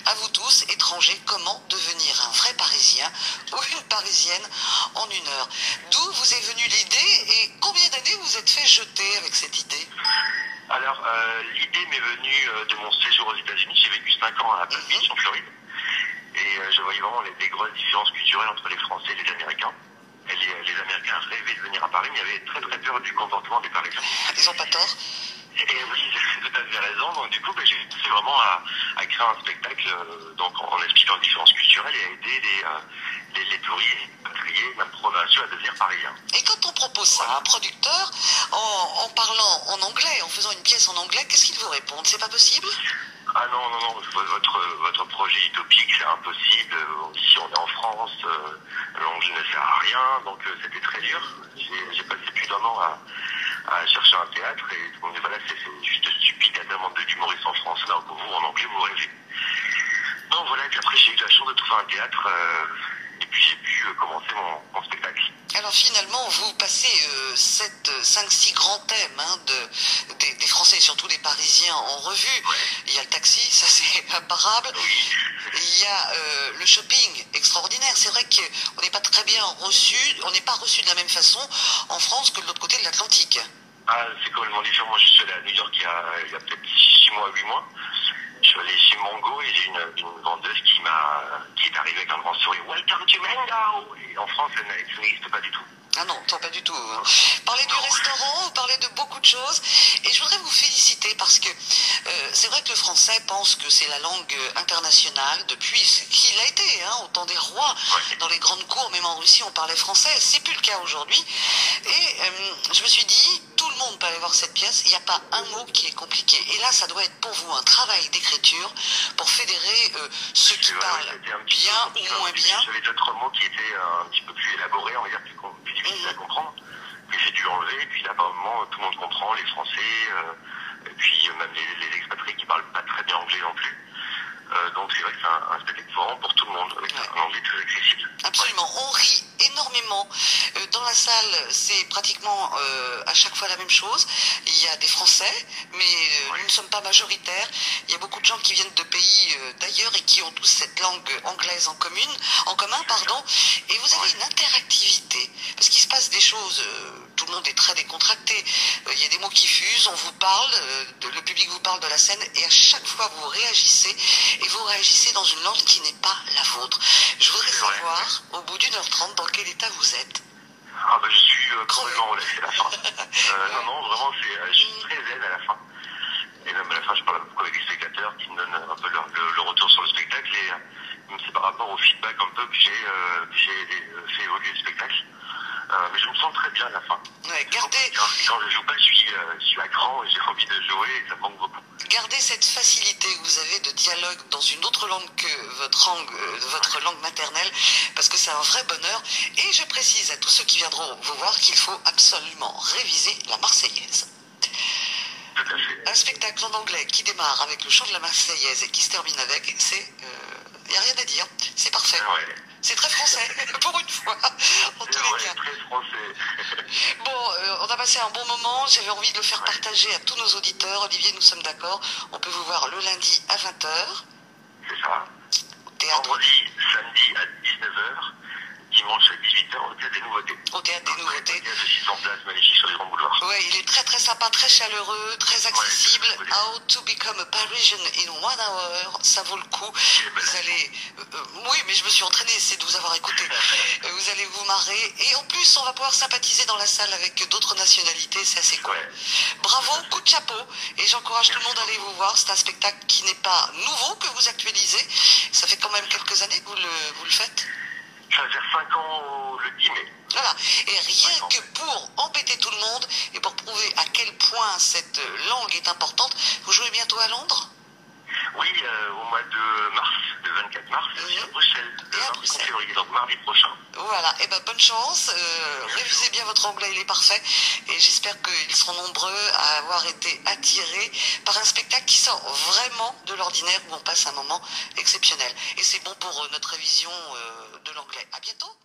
À vous tous, étrangers, comment devenir un vrai Parisien ou une Parisienne en 1 heure? D'où vous est venue l'idée et combien d'années vous êtes fait jeter avec cette idée? Alors, l'idée m'est venue de mon séjour aux États-Unis. J'ai vécu 5 ans à Palm Beach, en Floride. Et je voyais vraiment les grosses différences culturelles entre les Français et les Américains. Et les Américains rêvaient de venir à Paris, mais avaient très très peur du comportement des Parisiens. Ils ont pas tort. Et oui, c'est tout à fait raison. Donc du coup, j'ai pensé vraiment à créer un spectacle donc en expliquant les différences culturelles et à aider les touristes, expatriés, même provinciaux à devenir parisiens. Et quand on propose ça à un producteur, en parlant en anglais, en faisant une pièce en anglais, qu'est-ce qu'ils vous répondent? C'est pas possible? Ah non, non, non, votre projet utopique, c'est impossible. Ici, on est en France, la langue ne sert à rien, donc c'était très dur. J'ai passé plus d'1 an à chercher un théâtre et on me dit voilà, c'est juste stupide, il y a tellement d'humoristes en France, là, pour vous, en anglais, vous rêvez. Donc voilà, et puis après, j'ai eu la chance de trouver un théâtre et puis j'ai pu commencer mon spectacle. Alors finalement, vous passez 5-6 grands thèmes des Français et surtout des Parisiens en revue. Ouais. Il y a le taxi, ça c'est imparable. Oui. Il y a le shopping extraordinaire. C'est vrai qu'on n'est pas très bien reçu, on n'est pas reçu de la même façon en France que de l'autre côté de l'Atlantique. Ah, c'est complètement différent. Moi, je suis allé à New York il y a peut-être 6 mois, 8 mois. Je suis allé chez Mango et j'ai une vendeuse qui est arrivée avec un grand sourire. Welcome to Mango! Et en France, ça n'existe pas du tout. Ah non, pas du tout. Parler du Non. restaurant, vous parlez de beaucoup de choses. Et je voudrais vous féliciter parce que c'est vrai que le français pense que c'est la langue internationale depuis qu'il a été, au temps des rois. Ouais. Dans les grandes cours, même en Russie, on parlait français. C'est plus le cas aujourd'hui. Et je me suis dit, tout le monde peut aller voir cette pièce. Il n'y a pas un mot qui est compliqué. Et là, ça doit être pour vous un travail d'écriture pour fédérer ceux qui parlent bien ou moins bien. J'avais d'autres mots qui étaient un petit peu plus élaborés, on va dire plus difficiles à comprendre. Mais j'ai dû enlever. Et puis là, par moment, tout le monde comprend, les Français, et puis même les expatriés qui parlent pas très bien anglais non plus. Donc c'est vrai que c'est un spectacle vraiment pour tout le monde, avec un anglais très accessible. Absolument, on rit énormément. Dans la salle, c'est pratiquement à chaque fois la même chose. Il y a des Français, mais nous ne sommes pas majoritaires. Il y a beaucoup de gens qui viennent de pays d'ailleurs et qui ont tous cette langue anglaise en commun, pardon. Et vous avez une interactivité, parce qu'il se passe des choses. Tout le monde est très décontracté. Il y a des mots qui fusent, on vous parle, le public vous parle de la scène, et à chaque fois vous réagissez, et vous réagissez dans une langue qui n'est pas la vôtre. Je voudrais savoir, au bout d'1 h 30, dans quel état vous êtes? Ah je suis complètement relâché à la fin. Non, vraiment, je suis très zen à la fin. Et même à la fin, je parle beaucoup avec les spectateurs qui me donnent un peu le retour sur le spectacle. Et c'est par rapport au feedback un peu que j'ai fait évoluer le spectacle. Mais je me sens très bien à la fin. Ouais, gardez... Quand je joue pas, je suis à cran et j'ai envie de jouer et ça me manque beaucoup. Gardez cette facilité que vous avez de dialogue dans une autre langue que votre langue maternelle, parce que c'est un vrai bonheur. Et je précise à tous ceux qui viendront vous voir qu'il faut absolument réviser la Marseillaise. Tout à fait. Un spectacle en anglais qui démarre avec le chant de la Marseillaise et qui se termine avec, il n'y a rien à dire, c'est parfait. Ouais. C'est très français, pour une fois, en tous les cas. Très français. Bon, on a passé un bon moment, j'avais envie de le faire partager à tous nos auditeurs. Olivier, nous sommes d'accord, on peut vous voir le lundi à 20 h. C'est ça. Au théâtre. Vendredi, samedi à 19 h. Dimanche à 18 h au Théâtre des Nouveautés. Au Théâtre des Nouveautés. Il y a de 600 places magnifiques sur les grands boulevards. Ouais, il est très très sympa, très chaleureux, très accessible. How to become a Parisian in 1 hour, ça vaut le coup. Vous allez... oui, mais je me suis entraîné, c'est de vous avoir écouté. Vous allez vous marrer. Et en plus, on va pouvoir sympathiser dans la salle avec d'autres nationalités, c'est assez cool. Ouais. Bravo, coup de chapeau. Et j'encourage tout le monde à aller vous voir. C'est un spectacle qui n'est pas nouveau, que vous actualisez. Ça fait quand même quelques années que vous le faites. Ça va faire 5 ans le 10 mai. Voilà, et rien que pour embêter tout le monde et pour prouver à quel point cette langue est importante, vous jouez bientôt à Londres? Oui, au mois de mars, le 24 mars, et à Bruxelles, le 25 février, donc mardi prochain. Voilà, et bonne chance, révisez bien votre anglais, il est parfait, et j'espère qu'ils seront nombreux à avoir été attirés par un spectacle qui sort vraiment de l'ordinaire, où on passe un moment exceptionnel. Et c'est bon pour notre révision de l'anglais. À bientôt.